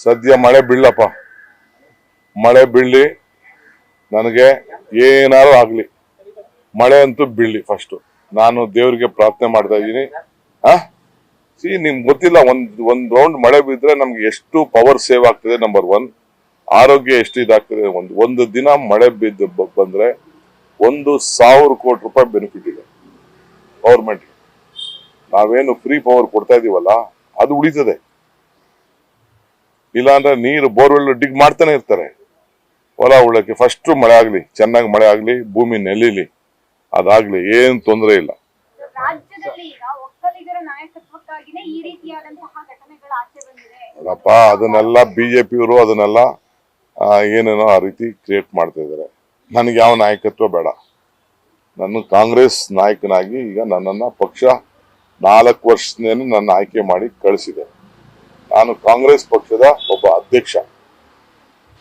ಸದ್ಯ ಮಳೆ ಬೀಳಪ್ಪ, ಮಳೆ ಬೀಳಲಿ, ನನಗೆ ಏನಾರು ಆಗ್ಲಿ, ಮಳೆ ಅಂತೂ ಬೀಳಲಿ ಫಸ್ಟ್. ನಾನು ದೇವರಿಗೆ ಪ್ರಾರ್ಥನೆ ಮಾಡ್ತಾ ಇದ್ದೀನಿ. ನಿಮ್ಗೆ ಗೊತ್ತಿಲ್ಲ, ಒಂದ್ ರೌಂಡ್ ಮಳೆ ಬಿದ್ರೆ ನಮ್ಗೆ ಎಷ್ಟು ಪವರ್ ಸೇವ್ ಆಗ್ತದೆ. ನಂಬರ್ 1 ಆರೋಗ್ಯ ಎಷ್ಟು ಇದಾಗ್ತದೆ. ಒಂದು ದಿನ ಮಳೆ ಬಂದ್ರೆ 1,000 ಕೋಟಿ ರೂಪಾಯಿ ಬೆನಿಫಿಟ್ ಇದೆ ಗೌರ್ಮೆಂಟ್. ನಾವೇನು ಫ್ರೀ ಪವರ್ ಕೊಡ್ತಾ ಇದೀವಲ್ಲ ಅದು ಉಳಿತದೆ. ಇಲ್ಲಾಂದ್ರೆ ನೀರು ಬೋರ್ವೆಲ್ ಡಿಗ್ ಮಾಡ್ತಾನೆ ಇರ್ತಾರೆ. ಹೊಲ ಉಳಕ್ಕೆ ಫಸ್ಟ್ ಮಳೆ ಆಗ್ಲಿ, ಚೆನ್ನಾಗಿ ಮಳೆ ಆಗ್ಲಿ, ಭೂಮಿ ನೆಲ್ಲಿಲಿ, ಅದಾಗ್ಲಿ, ಏನ್ ತೊಂದರೆ ಇಲ್ಲ. ನೋಡಪ್ಪ, ಅದನ್ನೆಲ್ಲ ಬಿಜೆಪಿಯವರು ಅದನ್ನೆಲ್ಲ ಏನೇನೋ ಆ ರೀತಿ ಕ್ರಿಯೇಟ್ ಮಾಡ್ತಾ ಇದಾರೆ. ನನಗೆ ಯಾವ ನಾಯಕತ್ವ ಬೇಡ. ನಾನು ಕಾಂಗ್ರೆಸ್ ನಾಯಕನಾಗಿ ಈಗ ನನ್ನನ್ನ ಪಕ್ಷ 4 ವರ್ಷದಿಂದ ನನ್ನ ಆಯ್ಕೆ ಮಾಡಿ ಕಳಿಸಿದೆ. ನಾನು ಕಾಂಗ್ರೆಸ್ ಪಕ್ಷದ ಒಬ್ಬ ಅಧ್ಯಕ್ಷ.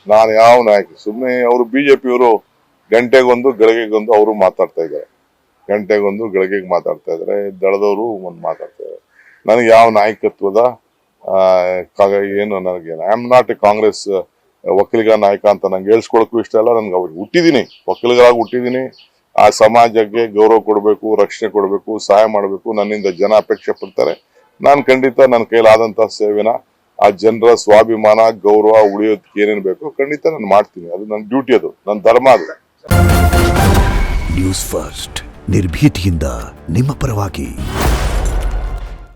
ನಾನು ಯಾವ ನಾಯಕ? ಸುಮ್ಮನೆ ಅವರು ಬಿಜೆಪಿಯವರು ಗಂಟೆಗೊಂದು ಗಳಿಗೆಗೊಂದು ಅವರು ಮಾತಾಡ್ತಾ ಇದ್ದಾರೆ. ಗಂಟೆಗೊಂದು ಗಳಿಗೆಗೆ ಮಾತಾಡ್ತಾ ಇದ್ದಾರೆ. ದಳದವರು ಒಂದು ಮಾತಾಡ್ತಾ ಇದ್ದಾರೆ. ನನಗೆ ಯಾವ ನಾಯಕತ್ವದ ಏನು ನನಗೆ I am not A Congress Vokkaliga ನಾಯಕ ಅಂತ ನಂಗೆ ಹೇಳ್ಸ್ಕೊಳಕ್ಕೂ ಇಷ್ಟ ಇಲ್ಲ. ನನ್ಗೆ ಅವ್ರಿಗೆ ಹುಟ್ಟಿದೀನಿ, ಒಕ್ಕಲಿಗರಾಗಿ ಹುಟ್ಟಿದೀನಿ. ಆ ಸಮಾಜಕ್ಕೆ ಗೌರವ ಕೊಡಬೇಕು, ರಕ್ಷಣೆ ಕೊಡಬೇಕು, ಸಹಾಯ ಮಾಡಬೇಕು. ನನ್ನಿಂದ ಜನ ಅಪೇಕ್ಷೆ ಪಡ್ತಾರೆ. ನಾನು ಖಂಡಿತ ನನ್ನ ಕೈಲಾದಂತಹ ಸೇವೆನ, ಆ ಜನರ ಸ್ವಾಭಿಮಾನ ಗೌರವ ಉಳಿಯೋದಕ್ಕೆ ಏನೇನು ಬೇಕು ಖಂಡಿತ ನಾನು ಮಾಡ್ತೀನಿ. ಅದು ನನ್ನ ಡ್ಯೂಟಿ, ಅದು ನನ್ನ ಧರ್ಮ. ಅದು ನ್ಯೂಸ್ ಫಸ್ಟ್, ನಿರ್ಭೀತಿಯಿಂದ ನಿಮ್ಮ ಪರವಾಗಿ.